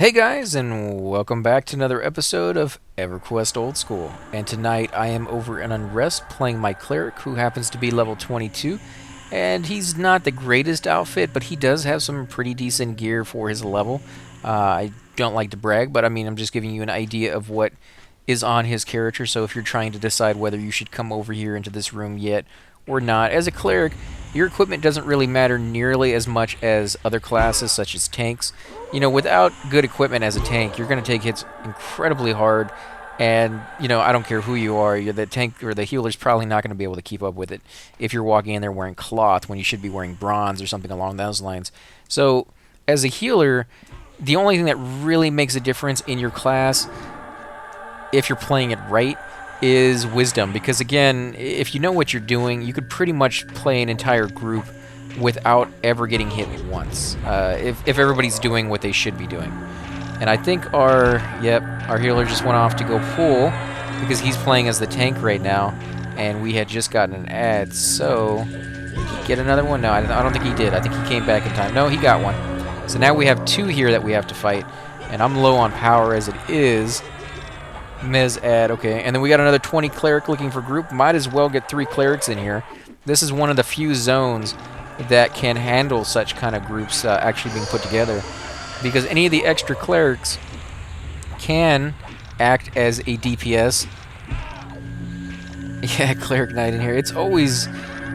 Hey guys, and welcome back to another episode of Everquest Old School. And tonight I am over in Unrest playing my Cleric, who happens to be level 22. And he's not the greatest outfit, but he does have some pretty decent gear for his level. I don't like to brag, but I mean, I'm just giving you an idea of what is on his character. So if you're trying to decide whether you should come over here into this room yet or not, as a Cleric, your equipment doesn't really matter nearly as much as other classes such as tanks. You know, without good equipment as a tank, you're going to take hits incredibly hard, and, you know, I don't care who you are, the tank or the healer's probably not going to be able to keep up with it if you're walking in there wearing cloth when you should be wearing bronze or something along those lines. So, as a healer, the only thing that really makes a difference in your class, if you're playing it right, is wisdom. Because again, if you know what you're doing, you could pretty much play an entire group without ever getting hit once, if everybody's doing what they should be doing. And I think our healer just went off to go pull because he's playing as the tank right now, and we had just gotten an ad. So did he get another one? No, I don't think he did. I think he came back in time. No, he got one. So now we have two here that we have to fight, and I'm low on power as it is. Mez ad, okay. And then we got another 20 Cleric looking for group. Might as well get 3 Clerics in here. This is one of the few zones that can handle such kind of groups actually being put together, because any of the extra Clerics can act as a DPS. Yeah, Cleric Knight in here. It's always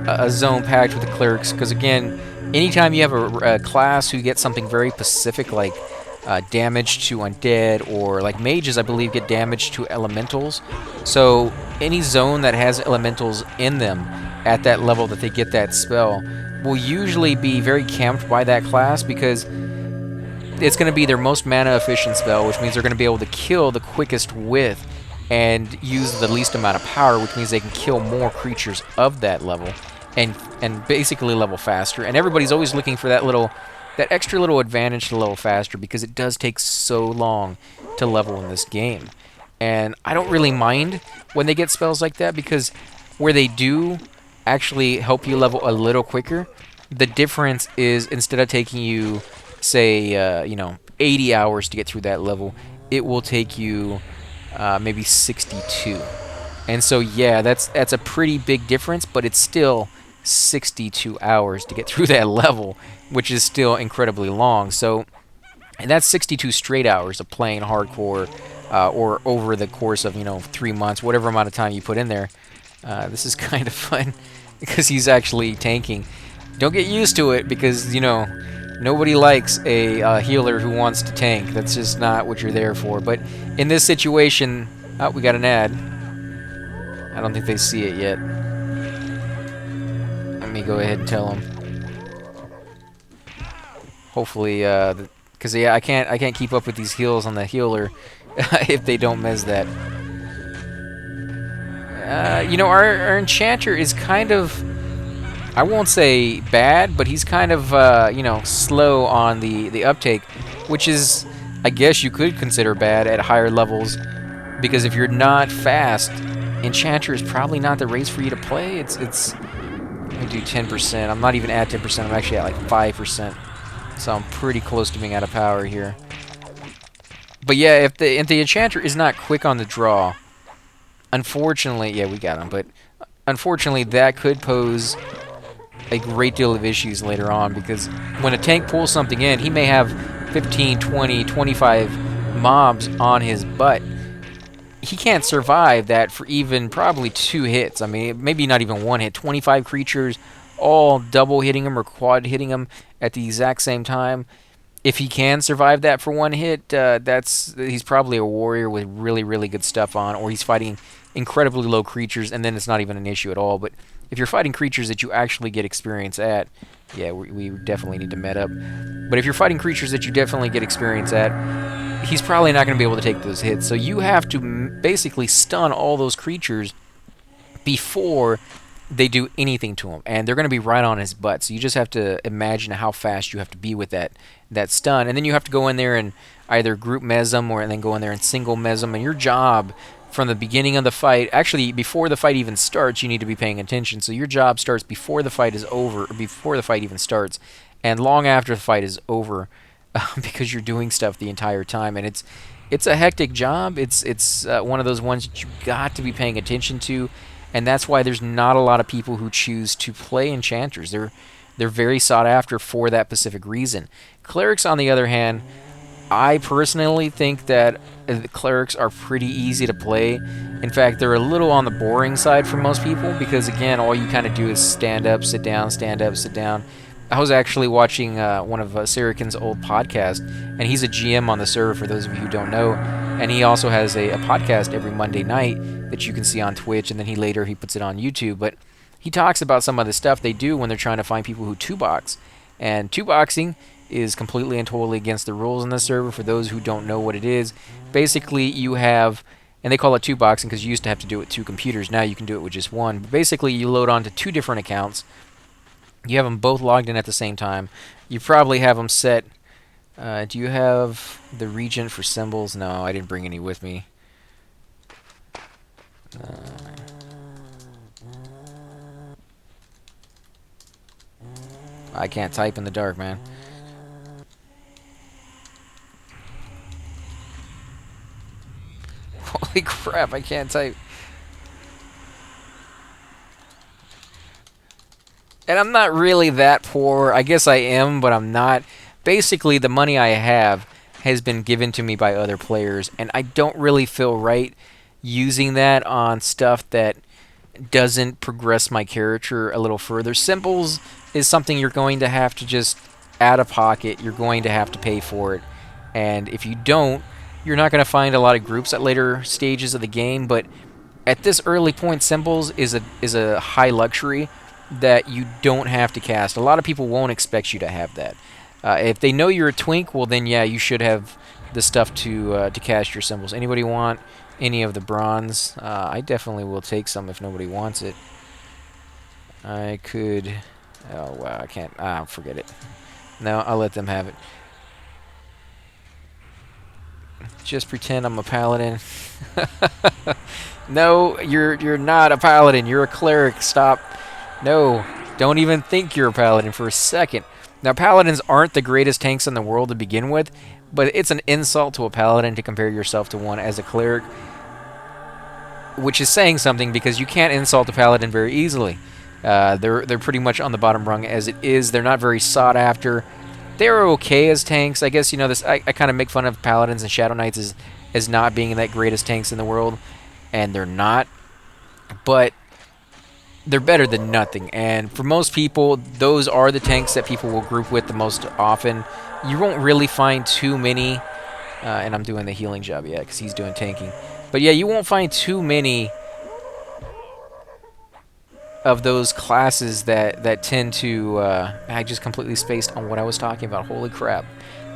a zone packed with the Clerics, because again, anytime you have a class who gets something very specific like damage to undead, or like mages, I believe, get damage to elementals. So any zone that has elementals in them at that level that they get that spell will usually be very camped by that class, because it's going to be their most mana efficient spell, which means they're going to be able to kill the quickest with and use the least amount of power, which means they can kill more creatures of that level and basically level faster. And everybody's always looking for that extra little advantage to level faster, because it does take so long to level in this game. And I don't really mind when they get spells like that, because where they do actually help you level a little quicker, the difference is, instead of taking you, say, 80 hours to get through that level, it will take you maybe 62. And so, yeah, that's a pretty big difference, but it's still 62 hours to get through that level, which is still incredibly long. So, and that's 62 straight hours of playing hardcore, or over the course of 3 months, whatever amount of time you put in there. This is kind of fun because he's actually tanking. Don't get used to it, because nobody likes a healer who wants to tank. That's just not what you're there for. But in this situation, we got an ad. I don't think they see it yet. Let me go ahead and tell them. Hopefully, because I can't keep up with these heals on the healer if they don't mez that. Our enchanter is kind of, I won't say bad, but he's kind of slow on the uptake, which is, I guess you could consider bad at higher levels, because if you're not fast, enchanter is probably not the race for you to play. It's let me do 10%. I'm not even at 10%. I'm actually at like 5%. So I'm pretty close to being out of power here. But yeah, if the enchanter is not quick on the draw, unfortunately, yeah, we got him. But unfortunately, that could pose a great deal of issues later on, because when a tank pulls something in, he may have 15, 20, 25 mobs on his butt. He can't survive that for even probably 2 hits. I mean, maybe not even 1 hit. 25 creatures all double hitting him or quad hitting him at the exact same time. If he can survive that for 1 hit, he's probably a warrior with really, really good stuff on, or he's fighting incredibly low creatures, and then it's not even an issue at all. But if you're fighting creatures that you actually get experience at, yeah, we definitely need to met up. But if you're fighting creatures that you definitely get experience at, he's probably not going to be able to take those hits. So you have to basically stun all those creatures before they do anything to him, and they're going to be right on his butt. So you just have to imagine how fast you have to be with that stun, and then you have to go in there and either group mez them, and then go in there and single mez them. And your job from the beginning of the fight, actually before the fight even starts, you need to be paying attention. So your job starts before the fight is over, or before the fight even starts, and long after the fight is over, because you're doing stuff the entire time, and it's a hectic job. It's one of those ones that you got to be paying attention to, and that's why there's not a lot of people who choose to play enchanters. They're very sought after for that specific reason. Clerics, on the other hand, I personally think that the clerics are pretty easy to play. In fact, they're a little on the boring side for most people because, again, all you kind of do is stand up, sit down, stand up, sit down. I was actually watching one of Sirikin's old podcasts, and he's a GM on the server, for those of you who don't know. And he also has a podcast every Monday night that you can see on Twitch, and then he puts it on YouTube. But he talks about some of the stuff they do when they're trying to find people who two-box. And two-boxing is completely and totally against the rules on the server. For those who don't know what it is, basically you have, and they call it two-boxing because you used to have to do it with two computers. Now you can do it with just one. But basically you load onto two different accounts. You have them both logged in at the same time. You probably have them set. Do you have the region for symbols? No, I didn't bring any with me. I can't type in the dark, man. Holy crap, I can't type. And I'm not really that poor. I guess I am, but I'm not. Basically, the money I have has been given to me by other players, and I don't really feel right using that on stuff that doesn't progress my character a little further. Symbols is something you're going to have to just out of pocket. You're going to have to pay for it. And if you don't, you're not going to find a lot of groups at later stages of the game, but at this early point, symbols is a high luxury that you don't have to cast. A lot of people won't expect you to have that. If they know you're a twink, well then yeah, you should have the stuff to cast your symbols. Anybody want any of the bronze? I definitely will take some if nobody wants it. I could. Oh wow, I can't. Forget it. No, I'll let them have it. Just pretend I'm a paladin. No, you're not a paladin. You're a cleric. Stop. No, don't even think you're a paladin for a second. Now, paladins aren't the greatest tanks in the world to begin with, but it's an insult to a paladin to compare yourself to one as a cleric, which is saying something because you can't insult a paladin very easily. They're pretty much on the bottom rung as it is. They're not very sought after. They're okay as tanks. I guess, you know, this. I kind of make fun of paladins and shadow knights as not being that greatest tanks in the world, and they're not. But they're better than nothing, and for most people, those are the tanks that people will group with the most often. You won't really find too many, and I'm doing the healing job, yeah, because he's doing tanking. But yeah, you won't find too many of those classes that tend to... I just completely spaced on what I was talking about. Holy crap.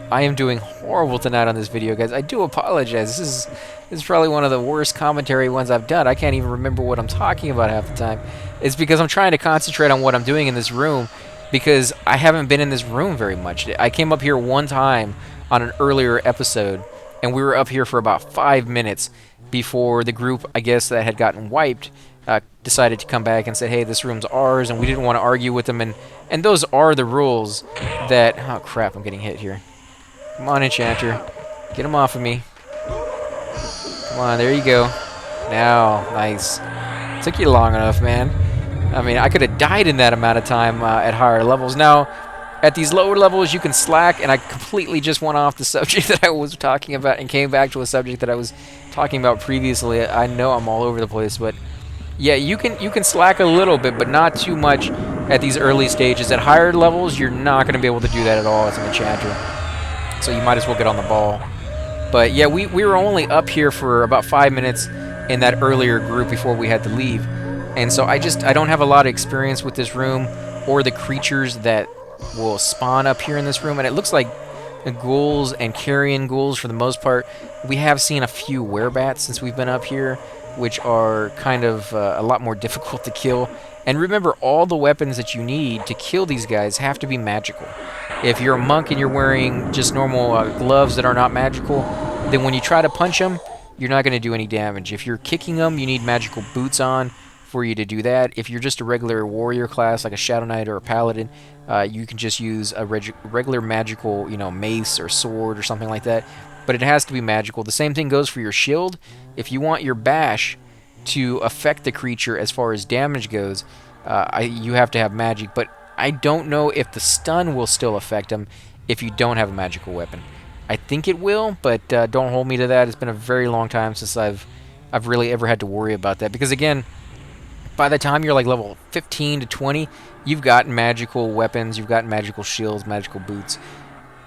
I am doing horrible tonight on this video, guys. I do apologize. This is probably one of the worst commentary ones I've done. I can't even remember what I'm talking about half the time. It's because I'm trying to concentrate on what I'm doing in this room, because I haven't been in this room very much. I came up here one time on an earlier episode, and we were up here for about 5 minutes before the group, I guess, that had gotten wiped decided to come back and say, hey, this room's ours, and we didn't want to argue with them, and those are the rules that... Oh, crap, I'm getting hit here. Come on, Enchanter. Get him off of me. Come on, there you go. Now, nice. Took you long enough, man. I mean, I could have died in that amount of time at higher levels. Now, at these lower levels, you can slack, and I completely just went off the subject that I was talking about and came back to a subject that I was talking about previously. I know I'm all over the place, but yeah, you can slack a little bit, but not too much at these early stages. At higher levels, you're not going to be able to do that at all as an Enchanter. So you might as well get on the ball. But yeah, we were only up here for about 5 minutes in that earlier group before we had to leave. And so I don't have a lot of experience with this room or the creatures that will spawn up here in this room. And it looks like ghouls and carrion ghouls for the most part. We have seen a few werebats since we've been up here, which are kind of a lot more difficult to kill. And remember, all the weapons that you need to kill these guys have to be magical. If you're a monk and you're wearing just normal gloves that are not magical, then when you try to punch them, you're not going to do any damage. If you're kicking them, you need magical boots on for you to do that. If you're just a regular warrior class, like a Shadow Knight or a Paladin, You can just use a regular magical, mace or sword or something like that. But it has to be magical. The same thing goes for your shield. If you want your bash to affect the creature as far as damage goes, you have to have magic. But I don't know if the stun will still affect him if you don't have a magical weapon. I think it will, but don't hold me to that. It's been a very long time since I've really ever had to worry about that. Because again, by the time you're like level 15 to 20, you've got magical weapons, you've got magical shields, magical boots.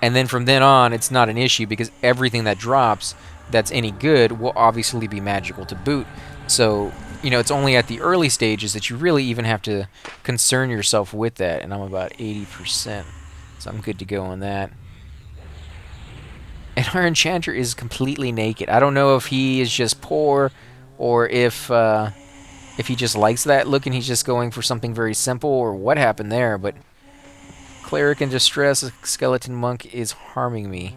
And then from then on, it's not an issue because everything that drops that's any good will obviously be magical to boot. So, it's only at the early stages that you really even have to concern yourself with that. And I'm about 80%, so I'm good to go on that. And our enchanter is completely naked. I don't know if he is just poor or if he just likes that look and he's just going for something very simple or what happened there, but Cleric in distress, a skeleton monk is harming me.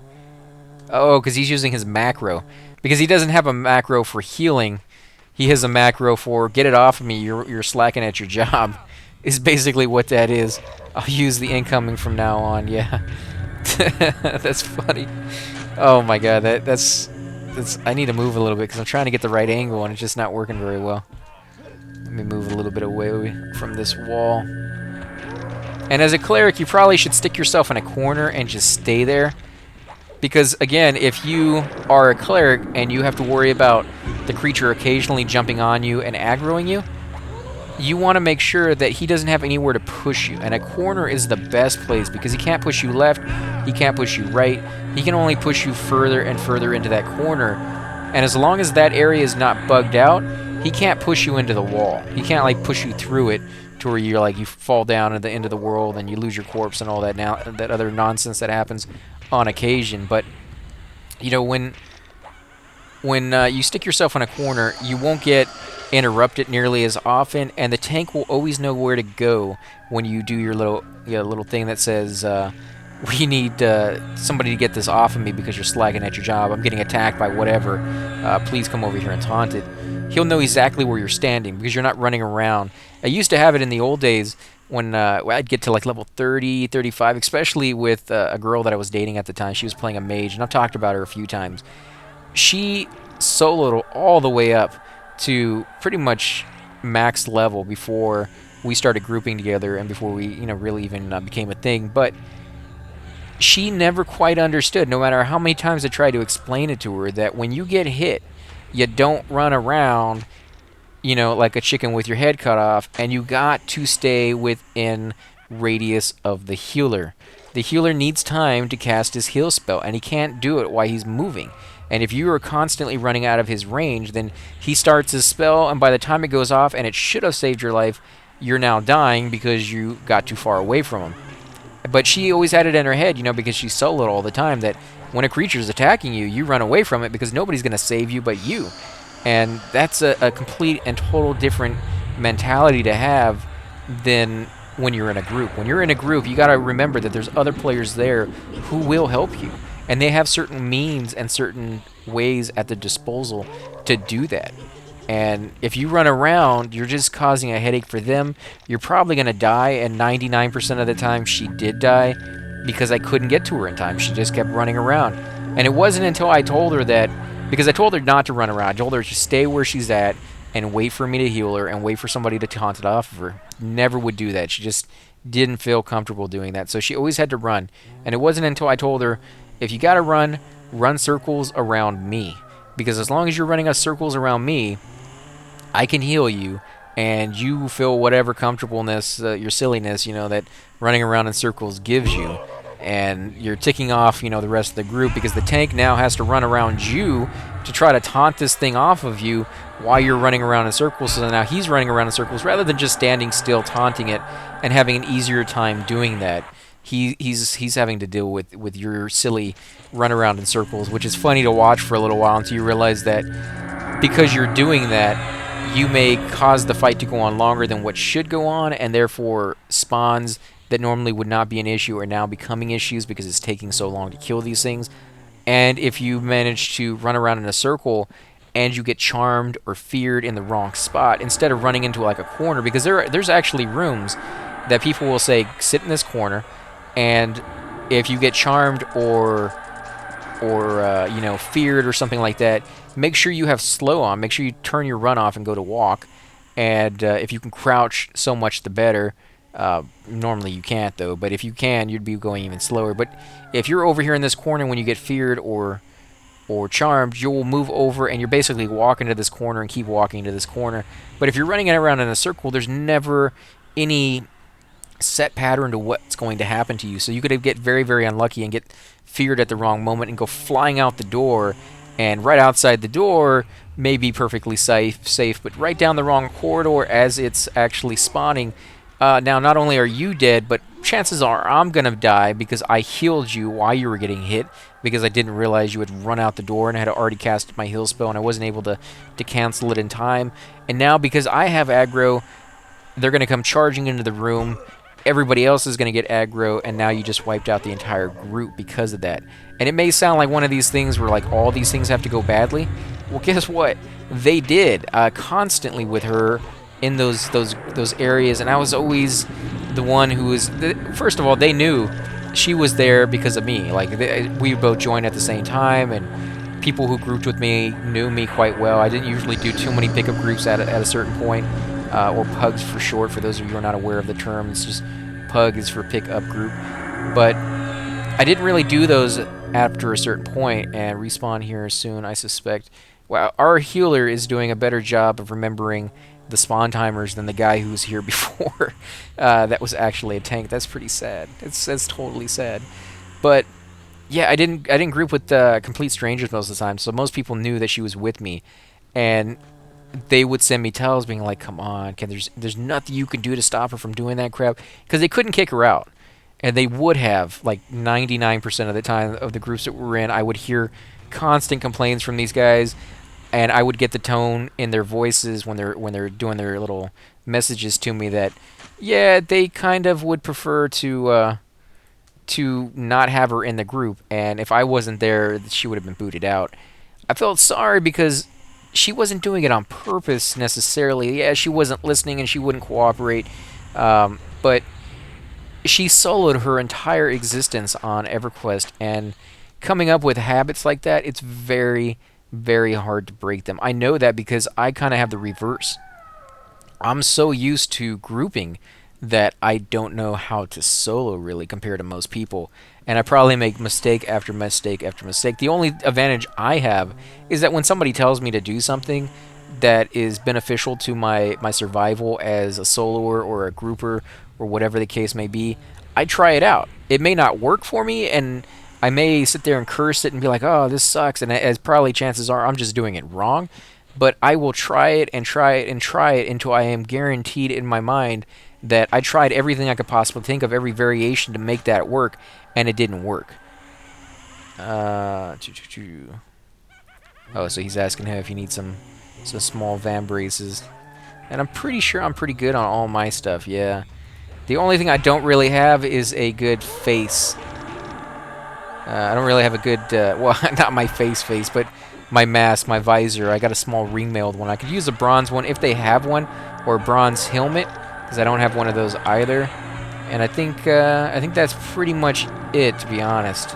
Oh, because he's using his macro. Because he doesn't have a macro for healing. He has a macro for get it off of me, you're slacking at your job. Is basically what that is. I'll use the incoming from now on, yeah. That's funny. Oh my god, that's I need to move a little bit because I'm trying to get the right angle and it's just not working very well. Let me move a little bit away from this wall. And as a cleric, you probably should stick yourself in a corner and just stay there. Because, again, if you are a cleric and you have to worry about the creature occasionally jumping on you and aggroing you, you want to make sure that he doesn't have anywhere to push you. And a corner is the best place because he can't push you left, he can't push you right. He can only push you further and further into that corner. And as long as that area is not bugged out, he can't push you into the wall. He can't, like, push you through it to where you're like you fall down at the end of the world and you lose your corpse and all that that other nonsense that happens on occasion. But when you stick yourself in a corner, you won't get interrupted nearly as often, and the tank will always know where to go when you do your little thing that says we need somebody to get this off of me because you're slacking at your job. I'm getting attacked by whatever. Please come over here and taunt it. He'll know exactly where you're standing because you're not running around. I used to have it in the old days when I'd get to like level 30, 35, especially with a girl that I was dating at the time. She was playing a mage, and I've talked about her a few times. She soloed all the way up to pretty much max level before we started grouping together and before we really even became a thing. But she never quite understood, no matter how many times I tried to explain it to her, that when you get hit, you don't run around, like a chicken with your head cut off, and you got to stay within radius of the healer. The healer needs time to cast his heal spell, and he can't do it while he's moving. And if you are constantly running out of his range, then he starts his spell, and by the time it goes off, and it should have saved your life, you're now dying because you got too far away from him. But she always had it in her head, because she soloed all the time, that when a creature is attacking you, you run away from it because nobody's going to save you but you. And that's a complete and total different mentality to have than when you're in a group. When you're in a group, you got to remember that there's other players there who will help you. And they have certain means and certain ways at their disposal to do that. And if you run around, you're just causing a headache for them. You're probably going to die, and 99% of the time she did die because I couldn't get to her in time. She just kept running around. And it wasn't until I told her that, because I told her not to run around. I told her to stay where she's at and wait for me to heal her and wait for somebody to taunt it off of her. Never would do that. She just didn't feel comfortable doing that. So she always had to run. And it wasn't until I told her, if you got to run circles around me. Because as long as you're running circles around me, I can heal you, and you feel whatever comfortableness, your silliness, that running around in circles gives you. And you're ticking off, the rest of the group, because the tank now has to run around you to try to taunt this thing off of you while you're running around in circles. So now he's running around in circles rather than just standing still taunting it and having an easier time doing that. He's having to deal with your silly run around in circles, which is funny to watch for a little while until you realize that because you're doing that, you may cause the fight to go on longer than what should go on, and therefore spawns that normally would not be an issue are now becoming issues because it's taking so long to kill these things. And if you manage to run around in a circle and you get charmed or feared in the wrong spot, instead of running into like a corner, because there's actually rooms that people will say, sit in this corner, and if you get charmed or you know, feared or something like that, make sure you have slow on. Make sure you turn your run off and go to walk. And if you can crouch, so much the better. Normally you can't though, but if you can, you'd be going even slower. But if you're over here in this corner when you get feared or charmed, you'll move over and you're basically walking to this corner and keep walking to this corner. But if you're running around in a circle, there's never any set pattern to what's going to happen to you. So you could get very, very unlucky and get feared at the wrong moment and go flying out the door. And right outside the door may be perfectly safe, but right down the wrong corridor as it's actually spawning. Now, not only are you dead, but chances are I'm going to die because I healed you while you were getting hit because I didn't realize you had run out the door and I had already cast my heal spell and I wasn't able to cancel it in time. And now because I have aggro, they're going to come charging into the room. Everybody else is going to get aggro, and now you just wiped out the entire group because of that. And it may sound like one of these things where like all these things have to go badly. Well, guess what? They did constantly with her in those areas, and I was always the one who was. First of all, they knew she was there because of me. Like we both joined at the same time, and people who grouped with me knew me quite well. I didn't usually do too many pickup groups at a certain point. Or pugs for short, for those of you who are not aware of the term. It's just pug is for pick up group. But I didn't really do those after a certain point, and respawn here soon, I suspect. Well, our healer is doing a better job of remembering the spawn timers than the guy who was here before. That was actually a tank. That's pretty sad. That's totally sad. But yeah, I didn't group with complete strangers most of the time, so most people knew that she was with me, and they would send me tells being like, come on, there's nothing you can do to stop her from doing that crap, because they couldn't kick her out, and they would have like 99% of the time of the groups that we're in. I would hear constant complaints from these guys, and I would get the tone in their voices when they're doing their little messages to me that yeah, they kind of would prefer to not have her in the group, and if I wasn't there, she would have been booted out. I felt sorry because she wasn't doing it on purpose necessarily. Yeah, she wasn't listening and she wouldn't cooperate, but she soloed her entire existence on Everquest, and coming up with habits like that, it's very, very hard to break them. I know that because I kind of have the reverse. I'm so used to grouping that I don't know how to solo really compared to most people. And I probably make mistake after mistake after mistake. The only advantage I have is that when somebody tells me to do something that is beneficial to my survival as a soloer or a grouper or whatever the case may be, I try it out. It may not work for me, and I may sit there and curse it and be like, oh, this sucks, and as probably chances are I'm just doing it wrong. But I will try it and try it and try it until I am guaranteed in my mind that I tried everything I could possibly think of, every variation to make that work, and it didn't work. Oh, so he's asking him if he needs some small vambraces. And I'm pretty sure I'm pretty good on all my stuff, yeah. The only thing I don't really have is a good face. I don't really have a good, well, not my face, but my mask, my visor. I got a small ring-mailed one. I could use a bronze one if they have one, or a bronze helmet, because I don't have one of those either. And I think that's pretty much it, to be honest.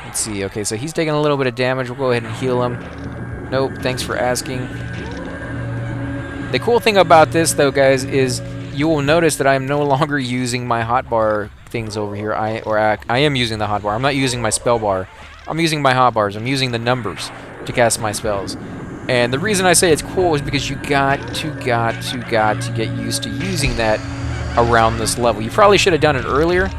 Let's see. Okay, so he's taking a little bit of damage. We'll go ahead and heal him. Nope, thanks for asking. The cool thing about this, though, guys, is you will notice that I'm no longer using my hotbar things over here. I am using the hotbar. I'm not using my spell bar. I'm using my hotbars. I'm using the numbers to cast my spells. And the reason I say it's cool is because you got to get used to using that around this level. You probably should have done it earlier,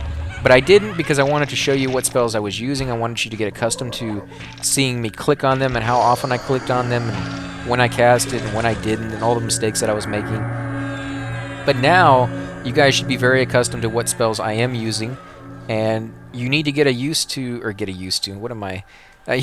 but I didn't because I wanted to show you what spells I was using. I wanted you to get accustomed to seeing me click on them and how often I clicked on them and when I cast it and when I didn't and all the mistakes that I was making. But now, you guys should be very accustomed to what spells I am using, and you need to you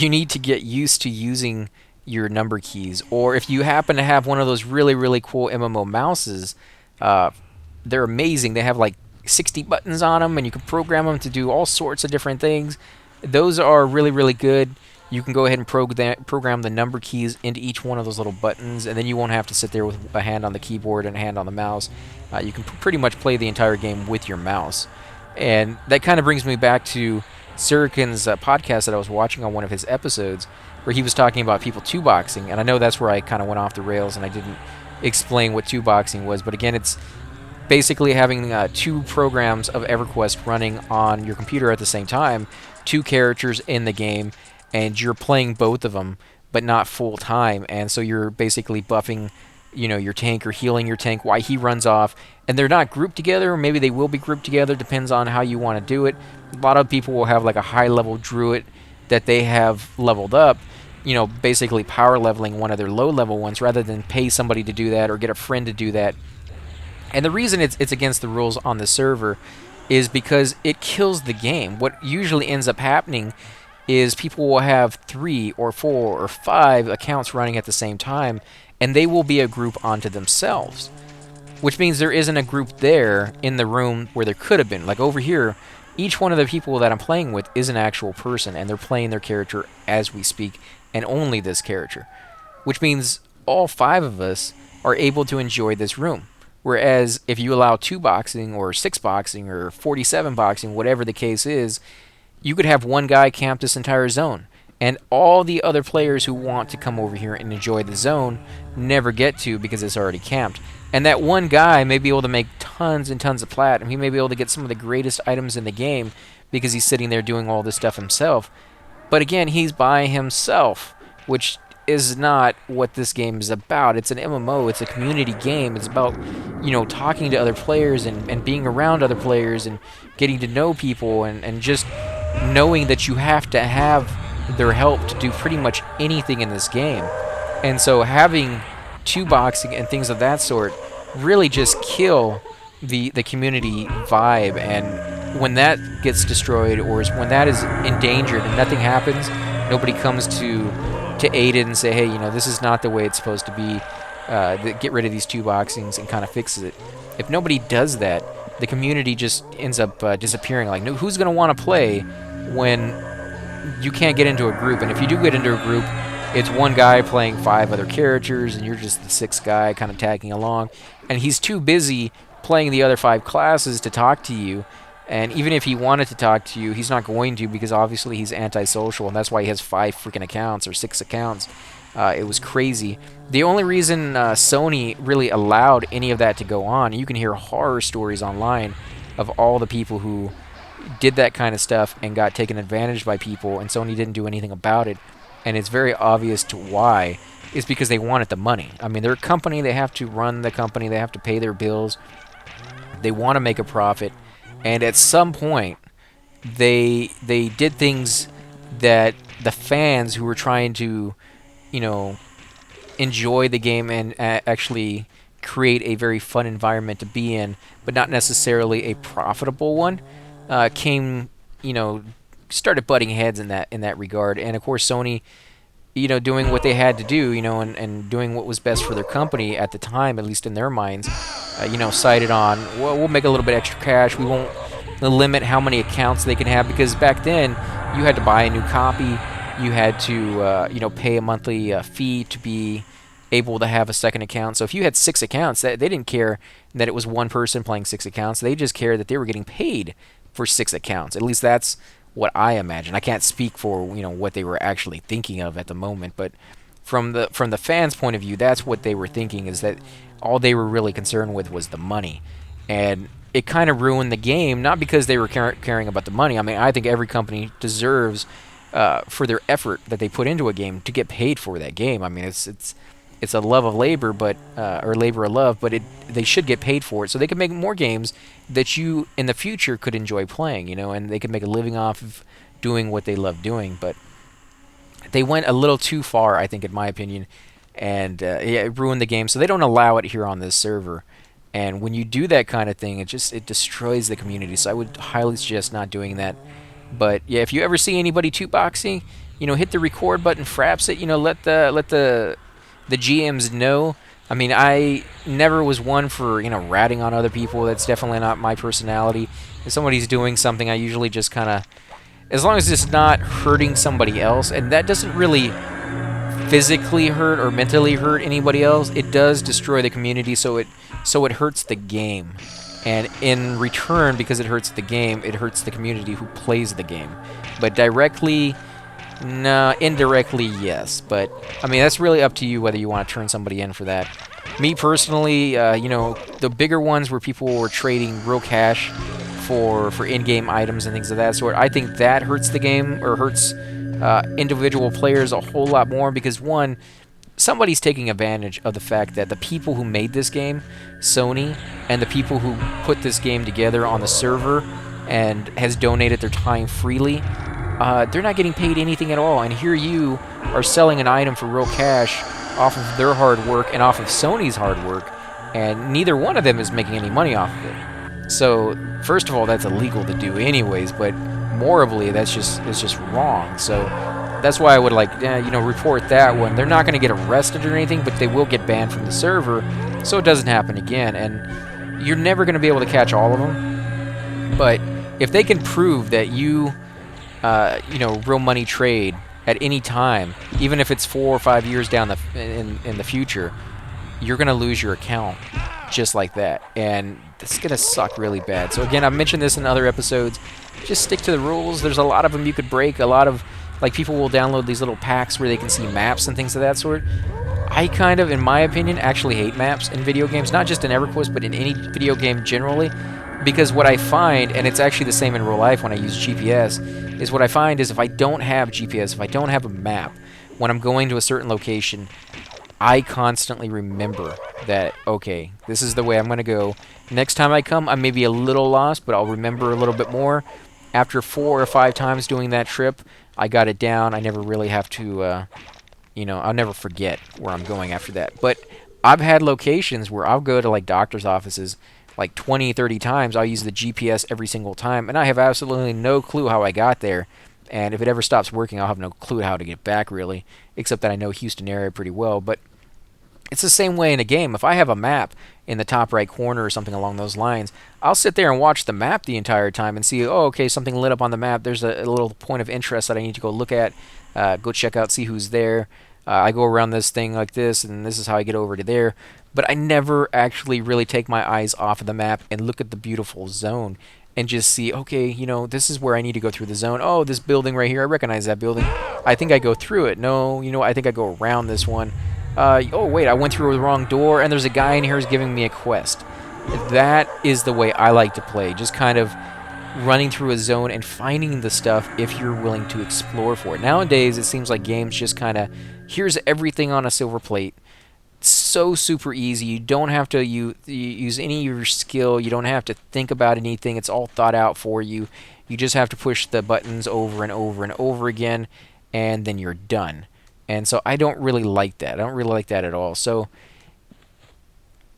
need to get used to using your number keys. Or if you happen to have one of those really, really cool MMO mouses, they're amazing. They have like 60 buttons on them, and you can program them to do all sorts of different things. Those are really, really good. you can go ahead and program the number keys into each one of those little buttons, and then you won't have to sit there with a hand on the keyboard and a hand on the mouse. You can pretty much play the entire game with your mouse. And that kind of brings me back to Surikin's podcast that I was watching on one of his episodes, where he was talking about people two-boxing, and I know that's where I kind of went off the rails and I didn't explain what two-boxing was, but again, it's basically having two programs of EverQuest running on your computer at the same time, two characters in the game, and you're playing both of them, but not full time. And so you're basically buffing, your tank or healing your tank while he runs off. And they're not grouped together, or maybe they will be grouped together, depends on how you want to do it. A lot of people will have like a high level druid that they have leveled up, basically power leveling one of their low level ones rather than pay somebody to do that or get a friend to do that. And the reason it's against the rules on the server is because it kills the game. What usually ends up happening is people will have 3 or 4 or 5 accounts running at the same time, and they will be a group onto themselves, which means there isn't a group there in the room where there could have been. Like over here, each one of the people that I'm playing with is an actual person, and they're playing their character as we speak, and only this character, which means all 5 of us are able to enjoy this room. Whereas if you allow 2-boxing or 6-boxing or 47-boxing, whatever the case is, you could have one guy camp this entire zone, and all the other players who want to come over here and enjoy the zone never get to because it's already camped. And that one guy may be able to make tons and tons of plat, and he may be able to get some of the greatest items in the game because he's sitting there doing all this stuff himself. But again, he's by himself, which is not what this game is about. It's an MMO. It's a community game. It's about, talking to other players and being around other players and getting to know people and just knowing that you have to have their help to do pretty much anything in this game. And so having 2-boxing and things of that sort really just kill the community vibe. And when that gets destroyed, or when that is endangered and nothing happens, nobody comes to aid it and say, hey, this is not the way it's supposed to be, get rid of these 2-boxings and kind of fixes it. If nobody does that, the community just ends up disappearing. Like, who's going to want to play when you can't get into a group? And if you do get into a group, it's one guy playing 5 other characters, and you're just the 6th guy kind of tagging along. And he's too busy playing the other 5 classes to talk to you. And even if he wanted to talk to you, he's not going to, because obviously he's antisocial, and that's why he has 5 freaking accounts or 6 accounts. It was crazy. The only reason Sony really allowed any of that to go on, you can hear horror stories online of all the people who did that kind of stuff and got taken advantage by people, and Sony didn't do anything about it. And it's very obvious to why. It's because they wanted the money. I mean, they're a company. They have to run the company. They have to pay their bills. They want to make a profit. And at some point, they did things that the fans who were trying to, enjoy the game and actually create a very fun environment to be in, but not necessarily a profitable one, started butting heads in that regard. And of course, Sony, doing what they had to do, and doing what was best for their company at the time, at least in their minds, sided on, well, we'll make a little bit extra cash. We won't limit how many accounts they can have, because back then you had to buy a new copy. You had to, pay a monthly fee to be able to have a second account. So if you had 6 accounts, they didn't care that it was one person playing 6 accounts. They just cared that they were getting paid for 6 accounts. At least that's what I imagine. I can't speak for what they were actually thinking of at the moment, but from the fans' point of view, that's what they were thinking, is that all they were really concerned with was the money. And it kind of ruined the game, not because they were caring about the money. I mean, I think every company deserves, for their effort that they put into a game, to get paid for that game. I mean, it's a love of labor, but or labor of love, but they should get paid for it, so they can make more games that you in the future could enjoy playing, and they can make a living off of doing what they love doing. But they went a little too far, I think, in my opinion, and it ruined the game. So they don't allow it here on this server. And when you do that kind of thing, it destroys the community. So I would highly suggest not doing that. But yeah, if you ever see anybody 2-boxing, hit the record button, fraps it. Let the GMs know. I mean, I never was one for ratting on other people. That's definitely not my personality. If somebody's doing something, I usually just kind of as long as it's not hurting somebody else, and that doesn't really physically hurt or mentally hurt anybody else, it does destroy the community, so it hurts the game. And in return, because it hurts the game, it hurts the community who plays the game. But directly, no, indirectly, yes. But I mean, that's really up to you whether you want to turn somebody in for that. Me personally, the bigger ones where people were trading real cash for in-game items and things of that sort, I think that hurts the game, or hurts individual players a whole lot more, because one, somebody's taking advantage of the fact that the people who made this game, Sony, and the people who put this game together on the server and has donated their time freely, they're not getting paid anything at all. And here you are selling an item for real cash off of their hard work and off of Sony's hard work, and neither one of them is making any money off of it. So, first of all, that's illegal to do anyways, but morally, it's just wrong. So that's why I would report that one. They're not going to get arrested or anything, but they will get banned from the server, so it doesn't happen again. And you're never going to be able to catch all of them. But if they can prove that you, real money trade at any time, even if it's 4 or 5 years down in the future, you're going to lose your account just like that. And it's going to suck really bad. So again, I've mentioned this in other episodes. Just stick to the rules. There's a lot of them you could break. A lot of, people will download these little packs where they can see maps and things of that sort. I kind of, in my opinion, actually hate maps in video games. Not just in Everquest, but in any video game generally. Because what I find, and it's actually the same in real life when I use GPS, is what I find is if I don't have GPS, if I don't have a map, when I'm going to a certain location, I constantly remember that, okay, this is the way I'm going to go. Next time I come, I may be a little lost, but I'll remember a little bit more. After 4 or 5 times doing that trip, I got it down. I never really have to, I'll never forget where I'm going after that. But I've had locations where I'll go to, doctor's offices 20, 30 times. I'll use the GPS every single time, and I have absolutely no clue how I got there. And if it ever stops working, I'll have no clue how to get back, really, except that I know Houston area pretty well. But it's the same way in a game. If I have a map in the top right corner or something along those lines, I'll sit there and watch the map the entire time and see, oh, okay, something lit up on the map. There's a little point of interest that I need to go look at, go check out, see who's there. I go around this thing like this, and this is how I get over to there. But I never actually really take my eyes off of the map and look at the beautiful zone and just see, okay, this is where I need to go through the zone. Oh, this building right here, I recognize that building. I think I go through it. No, I think I go around this one. Oh, wait, I went through the wrong door, and there's a guy in here who's giving me a quest. That is the way I like to play, just kind of running through a zone and finding the stuff if you're willing to explore for it. Nowadays, it seems like games just kind of, here's everything on a silver plate. So super easy. You don't have to use any of your skill. You don't have to think about anything. It's all thought out for you. You just have to push the buttons over and over and over again, and then you're done. And so I don't really like that. I don't really like that at all. So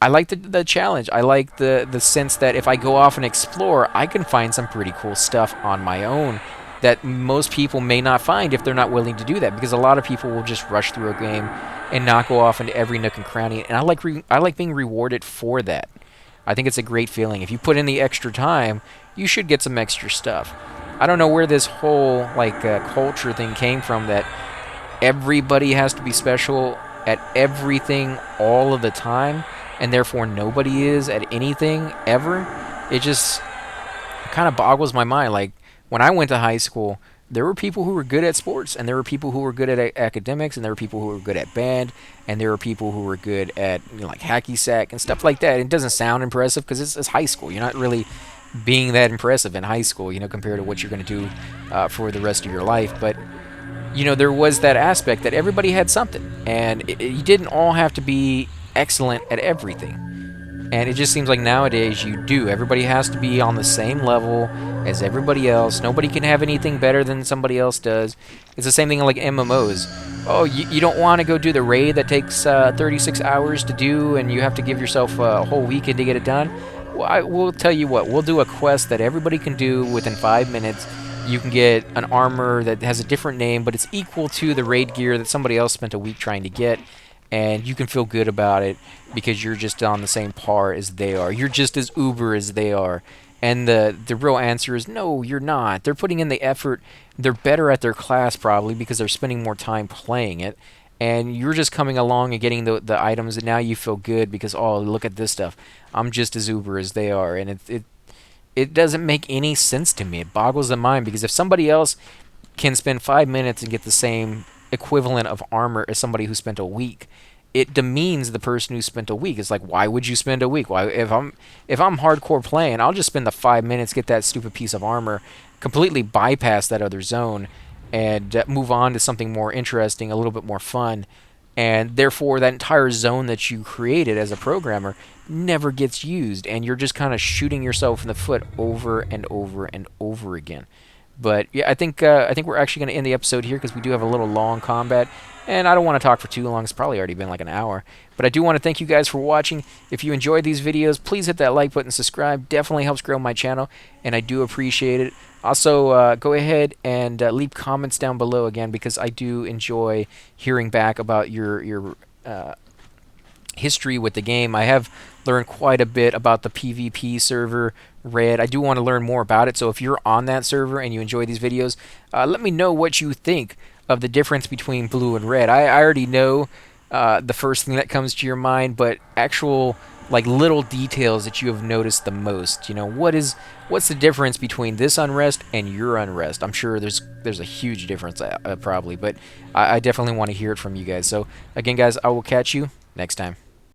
I like the challenge. I like the sense that if I go off and explore, I can find some pretty cool stuff on my own that most people may not find if they're not willing to do that, because a lot of people will just rush through a game and not go off into every nook and cranny, and I like being rewarded for that. I think it's a great feeling. If you put in the extra time, you should get some extra stuff. I don't know where this whole culture thing came from, that everybody has to be special at everything all of the time, and therefore nobody is at anything ever. It just kind of boggles my mind. When I went to high school, there were people who were good at sports, and there were people who were good at academics, and there were people who were good at band, and there were people who were good at hacky sack and stuff like that. It doesn't sound impressive because it's high school. You're not really being that impressive in high school, compared to what you're going to do for the rest of your life. But there was that aspect that everybody had something, and you didn't all have to be excellent at everything. And it just seems like nowadays you do. Everybody has to be on the same level as everybody else. Nobody can have anything better than somebody else does. It's the same thing like MMOs. Oh, you don't want to go do the raid that takes 36 hours to do, and you have to give yourself a whole weekend to get it done? Well, we'll tell you what. We'll do a quest that everybody can do within 5 minutes. You can get an armor that has a different name, but it's equal to the raid gear that somebody else spent a week trying to get. And you can feel good about it because you're just on the same par as they are. You're just as uber as they are. And the real answer is no, you're not. They're putting in the effort. They're better at their class probably because they're spending more time playing it. And you're just coming along and getting the items, and now you feel good because, oh, look at this stuff. I'm just as uber as they are, and it doesn't make any sense to me. It boggles the mind because if somebody else can spend 5 minutes and get the same equivalent of armor as somebody who spent a week, it demeans the person who spent a week. It's like, why would you spend a week? Why, if I'm hardcore playing, I'll just spend the 5 minutes, get that stupid piece of armor, completely bypass that other zone, and move on to something more interesting, a little bit more fun. And therefore, that entire zone that you created as a programmer never gets used, and you're just kind of shooting yourself in the foot over and over and over again. But yeah, I think we're actually going to end the episode here because we do have a little long combat, and I don't want to talk for too long. It's probably already been like an hour. But I do want to thank you guys for watching. If you enjoyed these videos, please hit that like button, subscribe. Definitely helps grow my channel, and I do appreciate it. Also, go ahead and leave comments down below again because I do enjoy hearing back about your history with the game. I have learned quite a bit about the PvP server, Red. I do want to learn more about it, so if you're on that server and you enjoy these videos, let me know what you think of the difference between blue and red. I already know the first thing that comes to your mind, but actual like little details that you have noticed the most. You know, what's the difference between this unrest and your unrest? I'm sure there's a huge difference probably, but I definitely want to hear it from you guys. So again, guys, I will catch you next time.